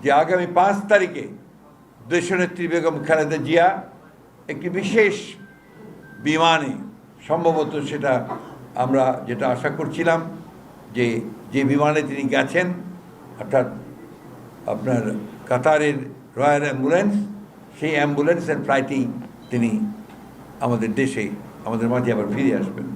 যে আগামী ৫ তারিখে দেশনেত্রী বেগম খালেদা জিয়া একটি বিশেষ বিমানে, সম্ভবত সেটা আমরা যেটা আশা করছিলাম, যে বিমানে তিনি গেছেন, অর্থাৎ আপনার কাতারের রয়্যাল অ্যাম্বুলেন্স, সেই অ্যাম্বুলেন্সের ফ্লাইটেই তিনি আমাদের দেশে, আমাদের মাঝে আবার ফিরে আসবেন।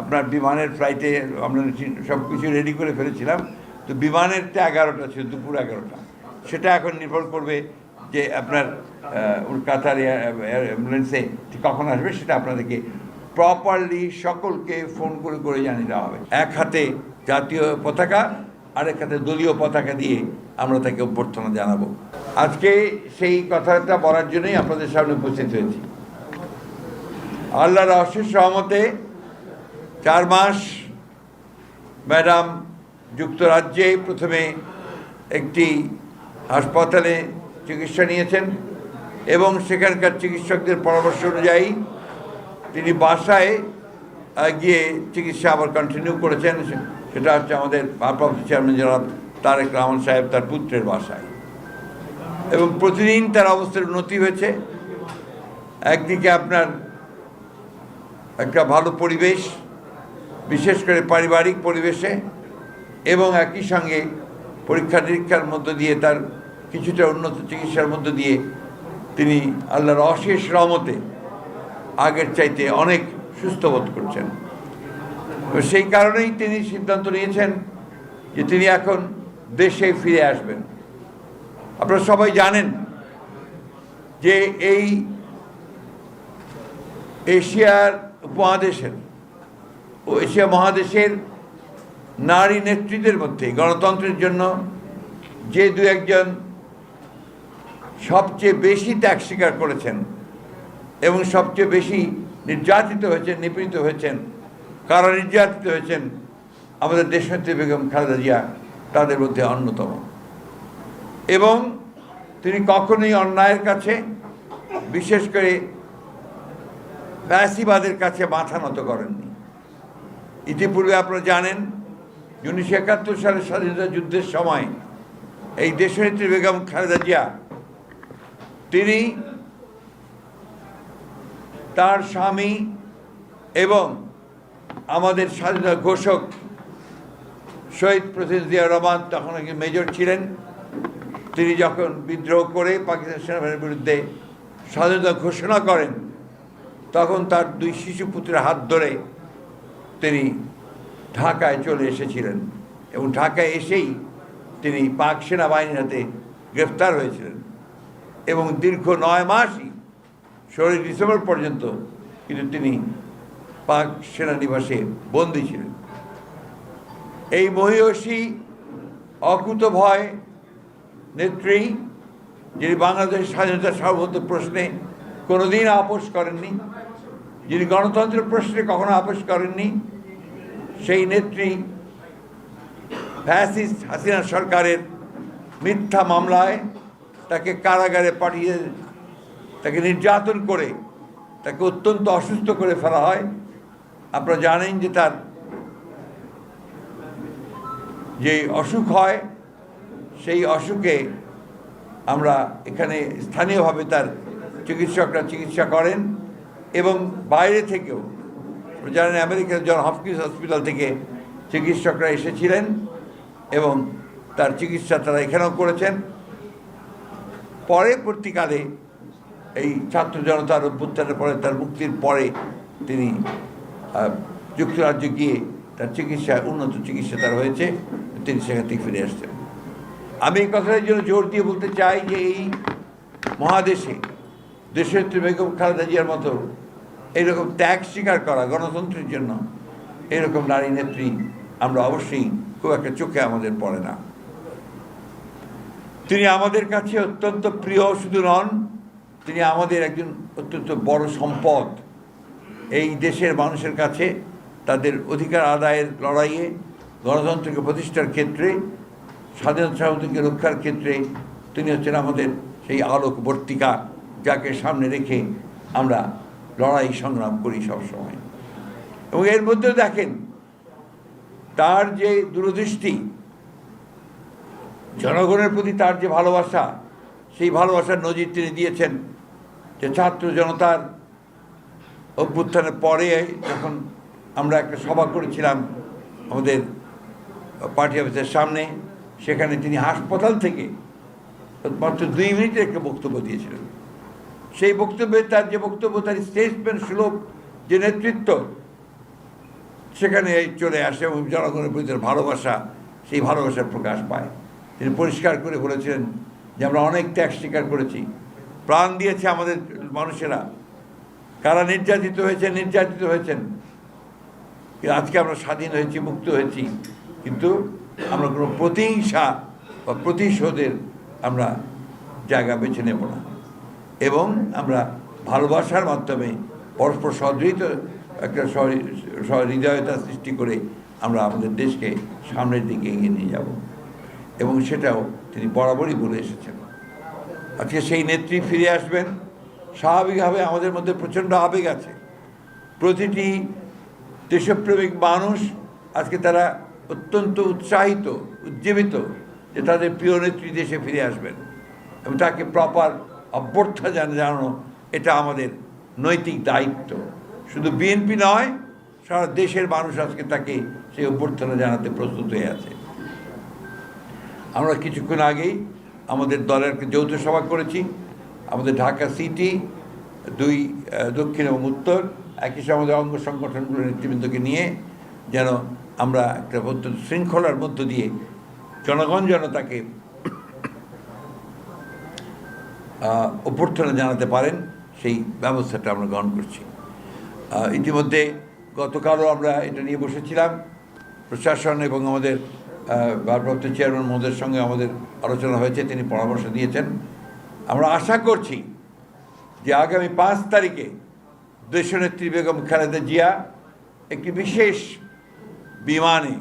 আপনার বিমানের ফ্লাইটে আমরা সব কিছু রেডি করে ফেলেছিলাম, তো বিমানের তো 11টা ছিল, দুপুর 11টা। সেটা এখন নির্ভর করবে যে আপনার কাতার অ্যাম্বুলেন্সে কখন আসবে, সেটা আপনাদেরকে প্রপারলি সকলকে ফোন করে করে জানিয়ে দেওয়া হবে। এক হাতে জাতীয় পতাকা, আরেক হাতে দলীয় পতাকা দিয়ে আমরা তাকে অভ্যর্থনা জানাবো। আজকে সেই কথাটা বলার জন্যই আপনাদের সামনে উপস্থিত হয়েছি। আল্লাহর অশেষ রহমতে 4 মাস ম্যাডাম যুক্তরাজ্যে প্রথমে একটি হাসপাতালে চিকিৎসা নিয়েছেন এবং সেখানকার চিকিৎসকদের পরামর্শ অনুযায়ী তিনি বাসায় গিয়ে চিকিৎসা আবার কন্টিনিউ করেছেন। সেটা হচ্ছে আমাদের ভারপ্রাপ্ত চেয়ারম্যান জনাব তারেক রহমান সাহেব তার পুত্রের বাসায়, এবং প্রতিদিন তার অবস্থার উন্নতি হয়েছে। একদিকে আপনার একটা ভালো পরিবেশ, বিশেষ করে পারিবারিক পরিবেশে, এবং একই সঙ্গে পরীক্ষা নিরীক্ষার মধ্য দিয়ে তার কিছুটা উন্নত চিকিৎসার মধ্য দিয়ে তিনি আল্লাহর অশেষ রহমতে আগের চাইতে অনেক সুস্থ বোধ করছেন। তো সেই কারণেই তিনি সিদ্ধান্ত নিয়েছেন যে তিনি এখন দেশে ফিরে আসবেন। আপনারা সবাই জানেন যে এই এশিয়ার উপমহাদেশের ও এশিয়া মহাদেশের নারী নেত্রীদের মধ্যে গণতন্ত্রের জন্য যে 2-1 সবচেয়ে বেশি ত্যাগ স্বীকার করেছেন এবং সবচেয়ে বেশি নির্যাতিত হয়েছেন, নিপীড়িত হয়েছেন, কারা নির্যাতিত হয়েছেন, আমাদের দেশনেত্রী বেগম খালেদা জিয়া তাদের মধ্যে অন্যতম। এবং তিনি কখনোই অন্যায়ের কাছে, বিশেষ করে ফ্যাসিবাদের কাছে মাথা নত করেননি। ইতিপূর্বে আপনারা জানেন 1971 সালের স্বাধীনতা যুদ্ধের সময় এই দেশনেত্রী বেগম খালেদা জিয়া তিনি তার স্বামী এবং আমাদের স্বাধীনতা ঘোষক শহীদ প্রেসিডেন্ট জিয়া রহমান, তখন একজন মেজর ছিলেন, তিনি যখন বিদ্রোহ করে পাকিস্তান সেনাবাহিনীর বিরুদ্ধে স্বাধীনতা ঘোষণা করেন, তখন তার 2 শিশু পুত্রের হাত ধরে তিনি ঢাকায় চলে এসেছিলেন এবং ঢাকায় এসেই তিনি পাক সেনাবাহিনীর হাতে গ্রেফতার হয়েছিলেন এবং দীর্ঘ 9 মাসই 16 ডিসেম্বর পর্যন্ত কিন্তু তিনি পাক সেনানিবাসে বন্দী ছিলেন। এই মহিয়সী অকুতভয় নেত্রী, যিনি বাংলাদেশের স্বাধীনতার সার্বভৌমত্ব প্রশ্নে কোনোদিন আপোষ করেননি, যিনি গণতন্ত্রের প্রশ্নে কখনো আপোষ করেননি, সেই নেত্রী ফ্যাসিস্ট হাসিনা সরকারের মিথ্যা মামলায় তাকে কারাগারে পাঠিয়ে তাকে নির্যাতন করে তাকে অত্যন্ত অসুস্থ করে ফেলা হয়। আপনারা জানেন যে তার যে অসুখ হয়, সেই অসুখে আমরা এখানে স্থানীয়ভাবে তার চিকিৎসকরা চিকিৎসা করেন এবং বাইরে থেকেও জানেন আমেরিকার জন হপকিন্স হসপিটাল থেকে চিকিৎসকরা এসেছিলেন এবং তার চিকিৎসা তারা এখানেও করেছেন। পরবর্তীকালে এই ছাত্র জনতার অভ্যুত্থানের পরে, তার মুক্তির পরে তিনি যুক্তরাজ্যে গিয়ে তার চিকিৎসা, উন্নত চিকিৎসা তার হয়েছে, তিনি সেখান থেকে ফিরে আসছেন। আমি এই কথাটার জন্য জোর দিয়ে বলতে চাই যে এই মহাদেশে দেশনেত্রী বেগম খালেদা জিয়ার মতো এইরকম ত্যাগ স্বীকার করা গণতন্ত্রের জন্য এরকম নারী নেত্রী আমরা অবশ্যই খুব একটা চোখে আমাদের পড়ে না। তিনি আমাদের কাছে অত্যন্ত প্রিয় শুধু নন, তিনি আমাদের একজন অত্যন্ত বড় সম্পদ। এই দেশের মানুষের কাছে তাদের অধিকার আদায়ের লড়াইয়ে, গণতন্ত্রকে প্রতিষ্ঠার ক্ষেত্রে, স্বাধীনতা সার্বভৌমত্বকে রক্ষার ক্ষেত্রে তিনি হচ্ছেন আমাদের সেই আলোকবর্তিকা, যাকে সামনে রেখে আমরা লড়াই সংগ্রাম করি সবসময়। এবং এর মধ্যেও দেখেন তার যে দূরদৃষ্টি, জনগণের প্রতি তার যে ভালোবাসা, সেই ভালোবাসার নজির তিনি দিয়েছেন যে ছাত্র জনতার অভ্যুত্থানের পরে যখন আমরা একটা সভা করেছিলাম আমাদের পার্টি অফিসের সামনে, সেখানে তিনি হাসপাতাল থেকে মাত্র 2 মিনিটের একটা বক্তব্য দিয়েছিলেন। সেই বক্তব্যে তার যে বক্তব্য, তার স্টেটসম্যান সুলভ যে নেতৃত্ব সেখানে চলে আসে এবং জনগণের প্রতি ভালোবাসা, সেই ভালোবাসার প্রকাশ পায়। তিনি পরিষ্কার করে বলেছিলেন যে আমরা অনেক ত্যাগ স্বীকার করেছি, প্রাণ দিয়েছে আমাদের মানুষেরা, কারা নির্যাতিত হয়েছেন, আজকে আমরা স্বাধীন হয়েছি, মুক্ত হয়েছি, কিন্তু আমরা কোনো প্রতিহিংসা বা প্রতিশোধের আমরা জায়গা বেছে নেব না, এবং আমরা ভালোবাসার মাধ্যমে পরস্পর সহৃদয়িত একটা সহৃদয়তা সৃষ্টি করে আমরা আমাদের দেশকে সামনের দিকে এগিয়ে নিয়ে যাব, এবং সেটাও তিনি বরাবরই বলে এসেছেন। আজকে সেই নেত্রী ফিরে আসবেন। স্বাভাবিকভাবে আমাদের মধ্যে প্রচণ্ড আবেগ আছে। প্রতিটি দেশপ্রেমিক মানুষ আজকে তারা অত্যন্ত উৎসাহিত, উজ্জীবিত যে তাদের প্রিয় নেত্রী দেশে ফিরে আসবেন, এবং তাকে প্রপার অভ্যর্থনা জানানো এটা আমাদের নৈতিক দায়িত্ব। শুধু বিএনপি নয়, সারা দেশের মানুষ আজকে তাকে সেই অভ্যর্থনা জানাতে প্রস্তুত হয়ে আছে। আমরা কিছুক্ষণ আগেই আমাদের দলের একটা যৌথ সভা করেছি, আমাদের ঢাকা সিটি, 2 দক্ষিণ এবং উত্তর, একই সাথে আমাদের অঙ্গ সংগঠনগুলোর নেতৃবৃন্দকে নিয়ে যেন আমরা একটা শৃঙ্খলার মধ্য দিয়ে জনগণ যেন তাকে অভ্যর্থনা জানাতে পারেন, সেই ব্যবস্থাটা আমরা গ্রহণ করছি। ইতিমধ্যে গতকালও আমরা এটা নিয়ে বসেছিলাম, প্রশাসন এবং আমাদের ভারপ্রাপ্ত চেয়ারম্যান মহোদয়ের সঙ্গে আমাদের আলোচনা হয়েছে, তিনি পরামর্শ দিয়েছেন। আমরা আশা করছি যে আগামী 5 তারিখে দেশনেত্রী বেগম খালেদা জিয়া একটি বিশেষ বিমানে,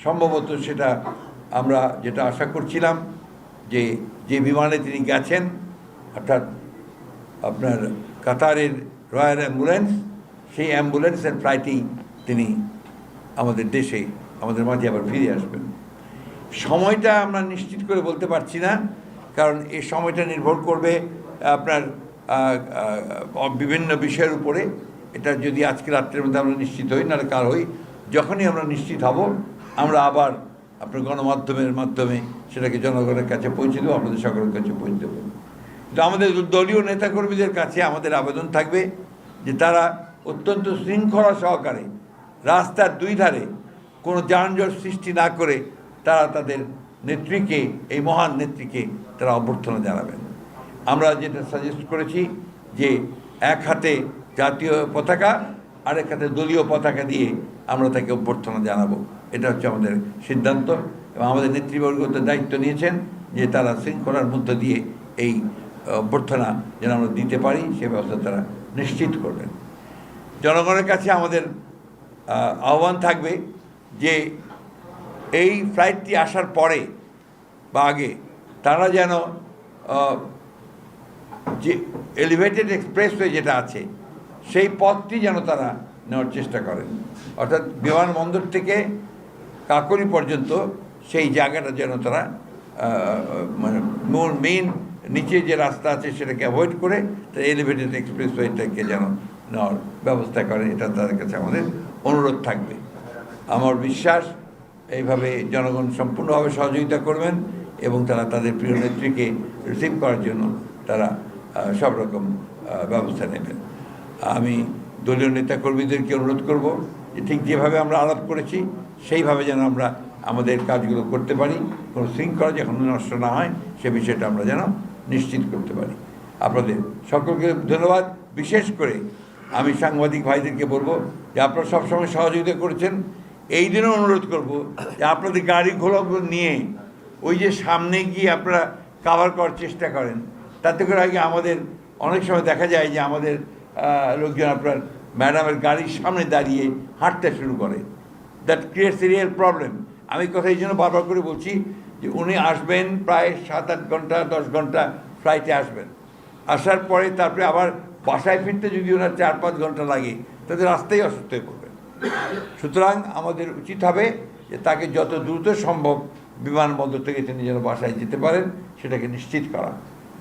সম্ভবত সেটা আমরা যেটা আশা করছিলাম যে বিমানে তিনি গেছেন, অর্থাৎ আপনার কাতারের রয়্যাল অ্যাম্বুলেন্স, সেই অ্যাম্বুলেন্সের ফ্লাইটেই তিনি আমাদের দেশে, আমাদের মাঝে আবার ফিরে আসবেন। সময়টা আমরা নিশ্চিত করে বলতে পারছি না, কারণ এই সময়টা নির্ভর করবে আপনার বিভিন্ন বিষয়ের উপরে। এটা যদি আজকে রাত্রের মধ্যে আমরা নিশ্চিত হই, নাহলে কাল হই, যখনই আমরা নিশ্চিত হব আমরা আবার আপনার গণমাধ্যমের মাধ্যমে সেটাকে জনগণের কাছে পৌঁছে দেবো, আপনাদের সকলের কাছে পৌঁছে দেবো। কিন্তু আমাদের দলীয় নেতাকর্মীদের কাছে আমাদের আবেদন থাকবে যে তারা অত্যন্ত শৃঙ্খলা সহকারে রাস্তার 2 ধারে কোনো যানজট সৃষ্টি না করে তারা তাদের নেত্রীকে, এই মহান নেত্রীকে তারা অভ্যর্থনা জানাবেন। আমরা যেটা সাজেস্ট করেছি যে এক হাতে জাতীয় পতাকা, আরেক হাতে দলীয় পতাকা দিয়ে আমরা তাকে অভ্যর্থনা জানাবো, এটা হচ্ছে আমাদের সিদ্ধান্ত। এবং আমাদের নেতৃবর্গ দায়িত্ব নিয়েছেন যে তারা শৃঙ্খলার মধ্য দিয়ে এই অভ্যর্থনা যেন আমরা দিতে পারি, সে ব্যবস্থা তারা নিশ্চিত করবেন। জনগণের কাছে আমাদের আহ্বান থাকবে যে এই ফ্লাইটটি আসার পরে বা আগে তারা যেন যে এলিভেটেড এক্সপ্রেসওয়ে যেটা আছে সেই পথটি যেন তারা নেওয়ার চেষ্টা করেন, অর্থাৎ বিমানবন্দর থেকে কাকরি পর্যন্ত সেই জায়গাটা যেন তারা মানে মেইন নিচে যে রাস্তা আছে সেটাকে অ্যাভয়েড করে তারা এলিভেটেড এক্সপ্রেসওয়েটাকে যেন নেওয়ার ব্যবস্থা করেন, এটা তাদের কাছে আমাদের অনুরোধ থাকবে। আমার বিশ্বাস এইভাবে জনগণ সম্পূর্ণভাবে সহযোগিতা করবেন এবং তারা তাদের প্রিয় নেত্রীকে রিসিভ করার জন্য তারা সব রকম ব্যবস্থা নেবেন। আমি দলীয় নেতাকর্মীদেরকে অনুরোধ করব যে ঠিক যেভাবে আমরা আলাপ করেছি সেইভাবে যেন আমরা আমাদের কাজগুলো করতে পারি, কোনো শৃঙ্খলা যখন নষ্ট না হয় সে বিষয়টা আমরা যেন নিশ্চিত করতে পারি। আপনাদের সকলকে ধন্যবাদ। বিশেষ করে আমি সাংবাদিক ভাইদেরকে বলবো যে আপনারা সবসময় সহযোগিতা করেছেন, এই দিনও অনুরোধ করব যে আপনাদের গাড়ি ঘোড়াগুলো নিয়ে ওই যে সামনে গিয়ে আপনারা কাভার করার চেষ্টা করেন, তাতে করে আগে আমাদের অনেক সময় দেখা যায় যে আমাদের লোকজন আপনার ম্যাডামের গাড়ির সামনে দাঁড়িয়ে হাঁটতে শুরু করে, that creates A real problem. আমি কথা এই জন্য বারবার করে বলছি যে উনি আসবেন প্রায় 7-8 ঘন্টা 10 ঘন্টা ফ্লাইটে আসবেন, আসার পরে তারপরে আবার বাসায় ফিরতে যদি ওনার 4-5 ঘন্টা লাগে তাদের রাস্তায় অসুস্থ হয়ে পড়বেন। সুতরাং আমাদের উচিত হবে যে তাকে যত দ্রুত সম্ভব বিমানবন্দর থেকে তিনি যেন বাসায় যেতে পারেন সেটাকে নিশ্চিত করা।